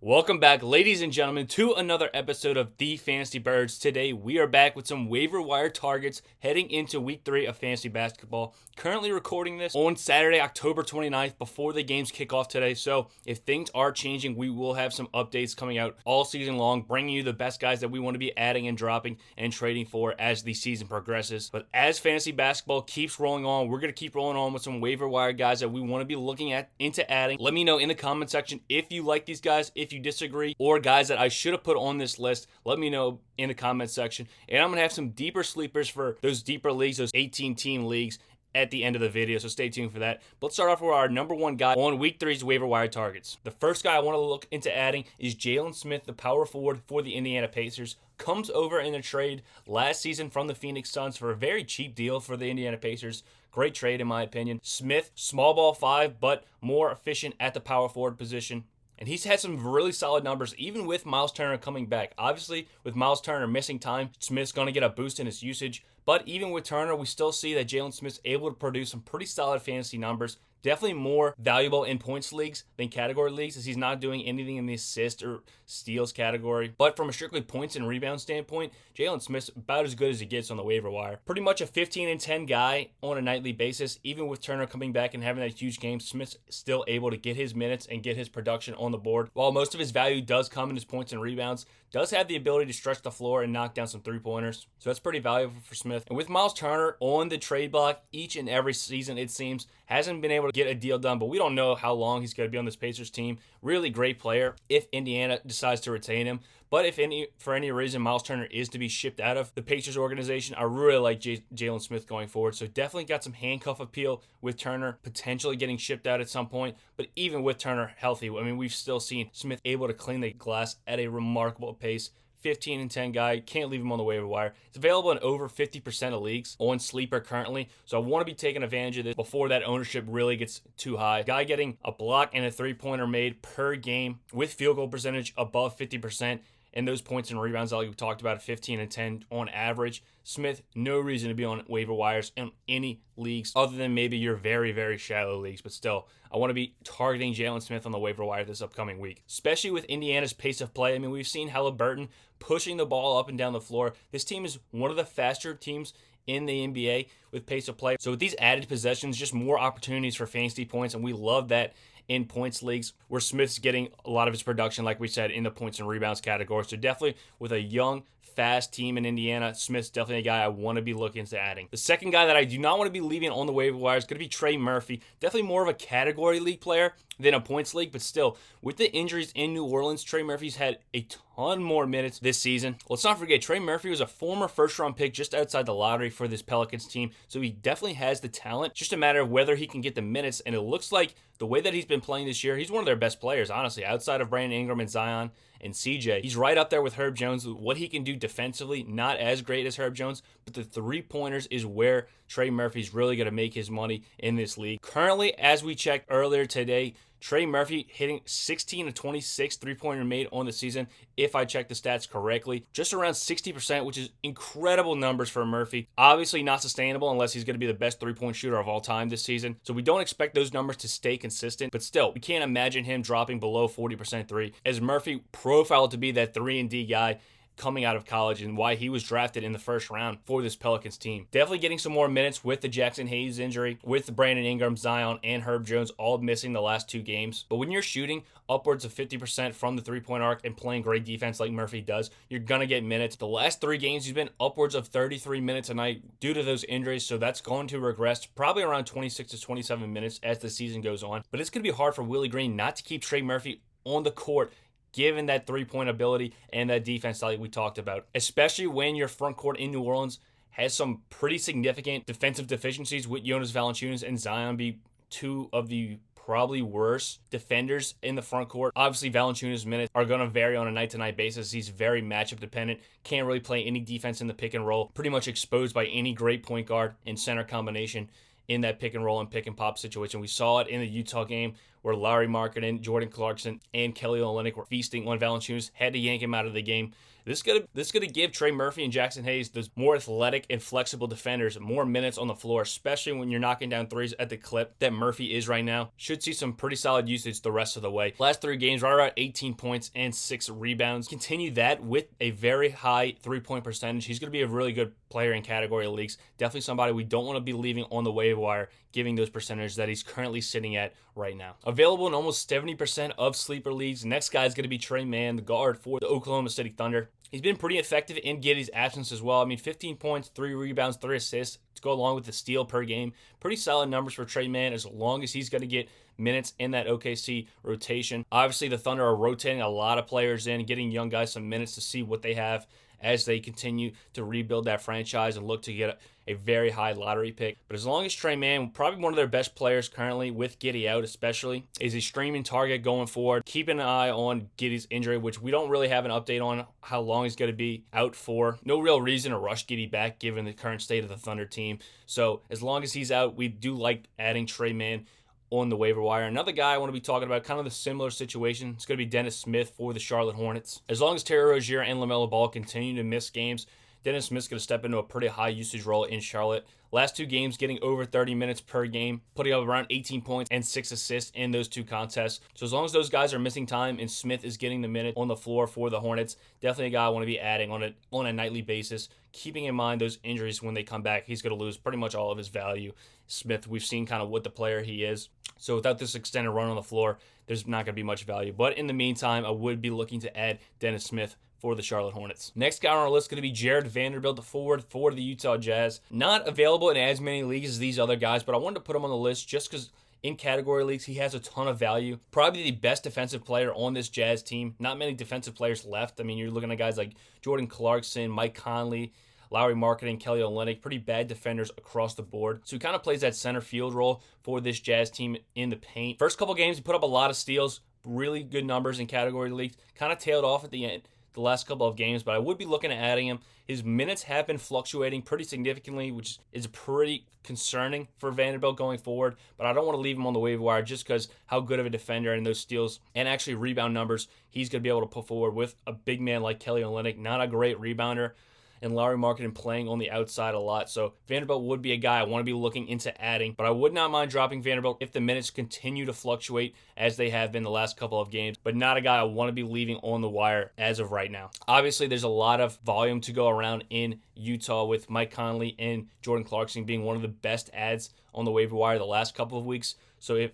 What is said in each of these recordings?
Welcome back, ladies and gentlemen, to another episode of The Fantasy Birds. Today, we are back with some waiver wire targets heading into week 3 of fantasy basketball. Currently recording this on Saturday, October 29th, before the games kick off today. So if things are changing, we will have some updates coming out all season long, bringing you the best guys that we want to be adding and dropping and trading for as the season progresses. But as fantasy basketball keeps rolling on, we're going to keep rolling on with some waiver wire guys that we want to be looking at into adding. Let me know in the comment section if you like these guys, if you disagree, or guys that I should have put on this list. Let me know in the comment section. And I'm going to have some deeper sleepers for those deeper leagues, those 18-team leagues, at the end of the video, so stay tuned for that. But let's start off with our number one guy on week 3's waiver wire targets. The first guy I want to look into adding is Jalen Smith, the power forward for the Indiana Pacers. Comes over in a trade last season from the Phoenix Suns for a very cheap deal for the Indiana Pacers. Great trade in my opinion. Smith, small ball 5, but more efficient at the power forward position. And he's had some really solid numbers, even with Miles Turner coming back. Obviously, with Miles Turner missing time, Smith's going to get a boost in his usage. But even with Turner, we still see that Jalen Smith's able to produce some pretty solid fantasy numbers. Definitely more valuable in points leagues than category leagues, as he's not doing anything in the assist or steals category. But from a strictly points and rebound standpoint, Jalen Smith's about as good as he gets on the waiver wire. Pretty much a 15 and 10 guy on a nightly basis. Even with Turner coming back and having that huge game, Smith's still able to get his minutes and get his production on the board. While most of his value does come in his points and rebounds, does have the ability to stretch the floor and knock down some three-pointers. So that's pretty valuable for Smith. And with Miles Turner on the trade block each and every season, it seems, hasn't been able to get a deal done, but we don't know how long he's going to be on this Pacers team. Really great player if Indiana decides to retain him. But if for any reason Miles Turner is to be shipped out of the Pacers organization, I really like Jalen Smith going forward. So definitely got some handcuff appeal with Turner potentially getting shipped out at some point. But even with Turner healthy, I mean, we've still seen Smith able to clean the glass at a remarkable pace. 15 and 10 guy, can't leave him on the waiver wire. It's available in over 50% of leagues on Sleeper currently, so I want to be taking advantage of this before that ownership really gets too high. Guy getting a block and a three-pointer made per game with field goal percentage above 50%, and those points and rebounds like we talked about, 15 and 10 on average. Smith, no reason to be on waiver wires in any leagues other than maybe your very, very shallow leagues. But still, I want to be targeting Jalen Smith on the waiver wire this upcoming week, especially with Indiana's pace of play. I mean, we've seen Halliburton pushing the ball up and down the floor. This team is one of the faster teams in the NBA with pace of play. So with these added possessions, just more opportunities for fantasy points, and we love that in points leagues where Smith's getting a lot of his production, like we said, in the points and rebounds category. So definitely with a young, fast team in Indiana, Smith's definitely a guy I want to be looking to adding. The second guy that I do not want to be leaving on the waiver wire is going to be Trey Murphy. Definitely more of a category league player than a points league, but still, with the injuries in New Orleans, Trey Murphy's had a ton more minutes this season. Let's not forget, Trey Murphy was a former first-round pick just outside the lottery for this Pelicans team, so he definitely has the talent. Just a matter of whether he can get the minutes, and it looks like the way that he's been playing this year, he's one of their best players, honestly, outside of Brandon Ingram and Zion and CJ. He's right up there with Herb Jones. What he can do defensively, not as great as Herb Jones, but the three-pointers is where Trey Murphy's really going to make his money in this league. Currently, as we checked earlier today, Trey Murphy hitting 16 of 26 three-pointer made on the season, if I check the stats correctly. Just around 60%, which is incredible numbers for Murphy. Obviously not sustainable unless he's going to be the best three-point shooter of all time this season. So we don't expect those numbers to stay consistent. But still, we can't imagine him dropping below 40% three, as Murphy profiled to be that 3-and-D guy coming out of college and why he was drafted in the first round for this Pelicans team. Definitely getting some more minutes with the Jackson Hayes injury, with Brandon Ingram, Zion, and Herb Jones all missing the last 2 games. But when you're shooting upwards of 50% from the three-point arc and playing great defense like Murphy does, you're going to get minutes. The last 3 games, he's been upwards of 33 minutes a night due to those injuries, so that's going to regress to probably around 26 to 27 minutes as the season goes on. But it's going to be hard for Willie Green not to keep Trey Murphy on the court, given that three-point ability and that defense like we talked about, especially when your front court in New Orleans has some pretty significant defensive deficiencies, with Jonas Valanciunas and Zion be 2 of the probably worst defenders in the front court. Obviously, Valanciunas' minutes are going to vary on a night-to-night basis. He's very matchup dependent, can't really play any defense in the pick and roll, pretty much exposed by any great point guard and center combination in that pick and roll and pick and pop situation. We saw it in the Utah game where Larry Markkinen, Jordan Clarkson, and Kelly Olynyk were feasting on Valanciunas, had to yank him out of the game. This is gonna give Trey Murphy and Jackson Hayes, those more athletic and flexible defenders, more minutes on the floor, especially when you're knocking down threes at the clip that Murphy is right now. Should see some pretty solid usage the rest of the way. Last 3 games, right around 18 points and 6 rebounds. Continue that with a very high three-point percentage. He's gonna be a really good player in category leagues. Definitely somebody we don't want to be leaving on the waiver wire, giving those percentages that he's currently sitting at right now. Available in almost 70% of sleeper leagues. Next guy is going to be Tre Mann, the guard for the Oklahoma City Thunder. He's been pretty effective in Giddey's absence as well. I mean, 15 points, 3 rebounds, 3 assists to go along with the steal per game. Pretty solid numbers for Tre Mann as long as he's going to get minutes in that OKC rotation. Obviously, the Thunder are rotating a lot of players in, getting young guys some minutes to see what they have as they continue to rebuild that franchise and look to get a very high lottery pick. But as long as Tre Mann, probably one of their best players currently with Giddey out especially, is a streaming target going forward. Keep an eye on Giddey's injury, which we don't really have an update on how long he's going to be out for. No real reason to rush Giddey back given the current state of the Thunder team. So as long as he's out, we do like adding Tre Mann on the waiver wire. Another guy I want to be talking about, kind of the similar situation, it's going to be Dennis Smith for the Charlotte Hornets. As long as Terry Rozier and LaMelo Ball continue to miss games, Dennis Smith's going to step into a pretty high usage role in Charlotte. Last 2 games getting over 30 minutes per game, putting up around 18 points and 6 assists in those 2 contests. So as long as those guys are missing time and Smith is getting the minute on the floor for the Hornets, definitely a guy I want to be adding on a nightly basis. Keeping in mind those injuries when they come back, he's going to lose pretty much all of his value. Smith, we've seen kind of what the player he is. So without this extended run on the floor, there's not going to be much value. But in the meantime, I would be looking to add Dennis Smith for the Charlotte Hornets. Next guy on our list is going to be Jared Vanderbilt, the forward for the Utah Jazz. Not available in as many leagues as these other guys, but I wanted to put him on the list just because in category leagues, he has a ton of value. Probably the best defensive player on this Jazz team. Not many defensive players left. I mean, you're looking at guys like Jordan Clarkson, Mike Conley, Larry Markkinen, Kelly Olynyk, pretty bad defenders across the board. So he kind of plays that center field role for this Jazz team in the paint. First couple games, he put up a lot of steals, really good numbers in category leagues. Kind of tailed off at the end, the last couple of games, but I would be looking at adding him. His minutes have been fluctuating pretty significantly, which is pretty concerning for Vanderbilt going forward, but I don't want to leave him on the waiver wire just because how good of a defender and those steals and actually rebound numbers he's going to be able to put forward with a big man like Kelly Olynyk, not a great rebounder, and Larry Markkinen playing on the outside a lot. So Vanderbilt would be a guy I want to be looking into adding, but I would not mind dropping Vanderbilt if the minutes continue to fluctuate as they have been the last couple of games, but not a guy I want to be leaving on the wire as of right now. Obviously, there's a lot of volume to go around in Utah with Mike Conley and Jordan Clarkson being one of the best adds on the waiver wire the last couple of weeks. So if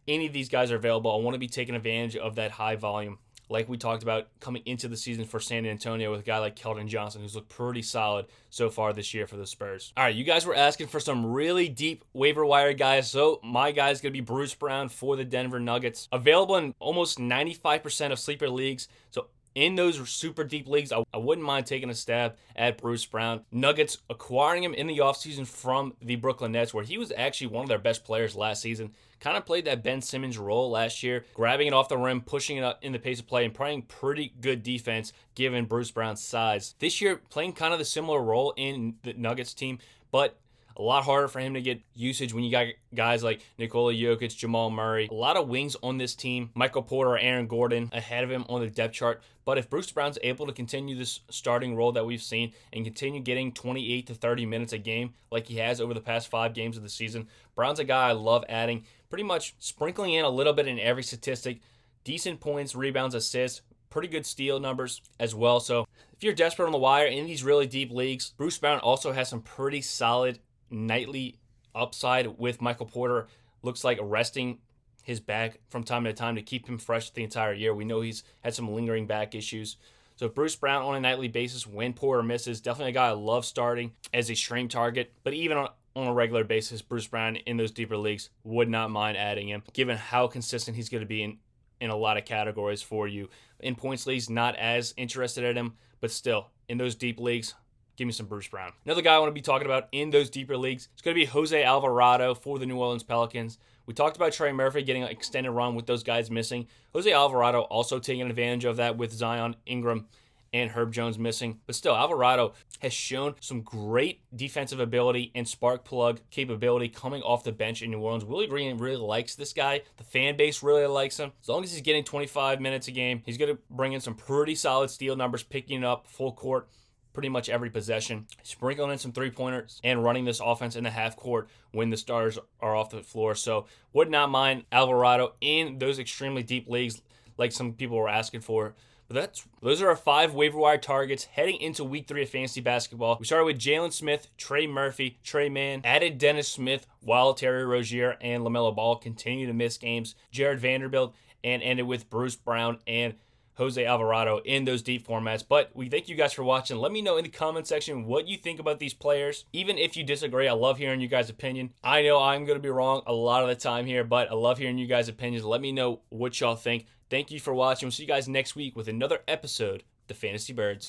any of these guys are available, I want to be taking advantage of that high volume, like we talked about coming into the season for San Antonio with a guy like Keldon Johnson, who's looked pretty solid so far this year for the Spurs. All right, you guys were asking for some really deep waiver wire guys, so my guy is going to be Bruce Brown for the Denver Nuggets. Available in almost 95% of sleeper leagues, so in those super deep leagues, I wouldn't mind taking a stab at Bruce Brown. Nuggets acquiring him in the offseason from the Brooklyn Nets, where he was actually one of their best players last season. Kind of played that Ben Simmons role last year, grabbing it off the rim, pushing it up in the pace of play, and playing pretty good defense given Bruce Brown's size. This year, playing kind of the similar role in the Nuggets team, but a lot harder for him to get usage when you got guys like Nikola Jokic, Jamal Murray. A lot of wings on this team. Michael Porter, Aaron Gordon ahead of him on the depth chart. But if Bruce Brown's able to continue this starting role that we've seen and continue getting 28 to 30 minutes a game like he has over the past 5 games of the season, Brown's a guy I love adding, pretty much sprinkling in a little bit in every statistic. Decent points, rebounds, assists, pretty good steal numbers as well. So if you're desperate on the wire in these really deep leagues, Bruce Brown also has some pretty solid nightly upside with Michael Porter. Looks like resting his back from time to time to keep him fresh the entire year. We know he's had some lingering back issues. So Bruce Brown on a nightly basis when Porter misses, definitely a guy I love starting as a stream target. But even on a regular basis, Bruce Brown in those deeper leagues, would not mind adding him, given how consistent he's going to be in a lot of categories for you. In points leagues, not as interested in him, but still, in those deep leagues, give me some Bruce Brown. Another guy I want to be talking about in those deeper leagues is going to be Jose Alvarado for the New Orleans Pelicans. We talked about Trey Murphy getting an extended run with those guys missing. Jose Alvarado also taking advantage of that with Zion, Ingram, and Herb Jones missing. But still, Alvarado has shown some great defensive ability and spark plug capability coming off the bench in New Orleans. Willie Green really likes this guy. The fan base really likes him. As long as he's getting 25 minutes a game, he's going to bring in some pretty solid steal numbers, picking up full court pretty much every possession, sprinkling in some three-pointers, and running this offense in the half court when the starters are off the floor. So would not mind Alvarado in those extremely deep leagues like some people were asking for. But those are our 5 waiver wire targets heading into week 3 of fantasy basketball. We started with Jalen Smith, Trey Murphy, Tre Mann, added Dennis Smith while Terry Rozier and LaMelo Ball continue to miss games, Jared Vanderbilt, and ended with Bruce Brown and Jose Alvarado in those deep formats. But we thank you guys for watching. Let me know in the comment section what you think about these players. Even if you disagree, I love hearing you guys' opinion. I know I'm going to be wrong a lot of the time here, but I love hearing you guys' opinions. Let me know what y'all think. Thank you for watching. We'll see you guys next week with another episode of the Fantasy Birds.